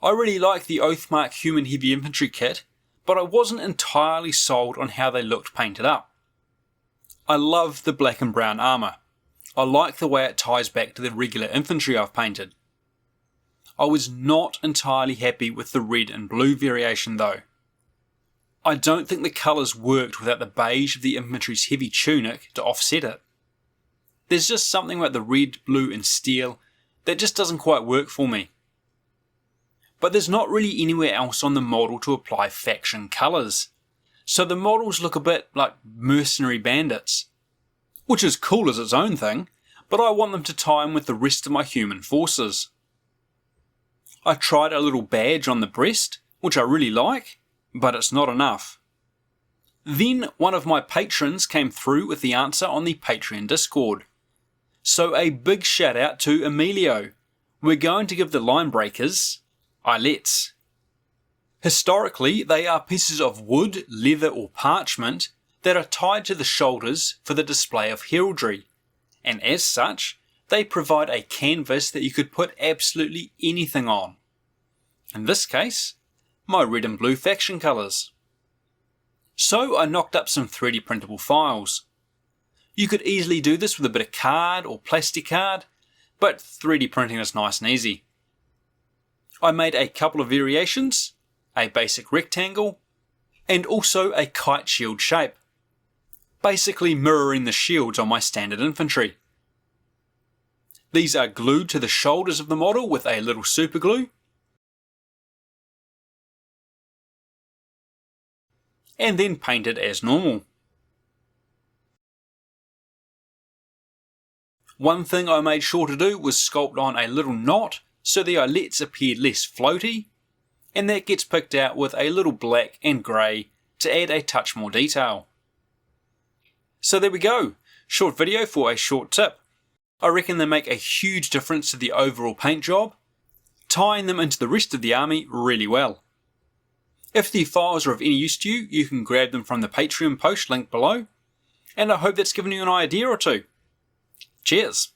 I really like the Oathmark Human Heavy Infantry kit, but I wasn't entirely sold on how they looked painted up. I love the black and brown armour. I like the way it ties back to the regular infantry I've painted. I was not entirely happy with the red and blue variation though. I don't think the colours worked without the beige of the infantry's heavy tunic to offset it. There's just something about the red, blue and steel that just doesn't quite work for me. But there's not really anywhere else on the model to apply faction colours, so the models look a bit like mercenary bandits. Which is cool as its own thing, but I want them to tie in with the rest of my human forces. I tried a little badge on the breast, which I really like, but it's not enough. Then one of my patrons came through with the answer on the Patreon Discord. So a big shout out to Emilio. We're going to give the Linebreakers aillettes. Historically, they are pieces of wood, leather or parchment that are tied to the shoulders for the display of heraldry, and as such, they provide a canvas that you could put absolutely anything on. In this case, my red and blue faction colours. So I knocked up some 3D printable files. You could easily do this with a bit of card or plastic card, but 3D printing is nice and easy. I made a couple of variations, a basic rectangle, and also a kite shield shape, basically mirroring the shields on my standard infantry. These are glued to the shoulders of the model with a little super glue, and then painted as normal. One thing I made sure to do was sculpt on a little knot so the aillettes appeared less floaty, and that gets picked out with a little black and grey to add a touch more detail. So there we go, short video for a short tip. I reckon they make a huge difference to the overall paint job, tying them into the rest of the army really well. If the files are of any use to you, you can grab them from the Patreon post linked below, and I hope that's given you an idea or two. Cheers!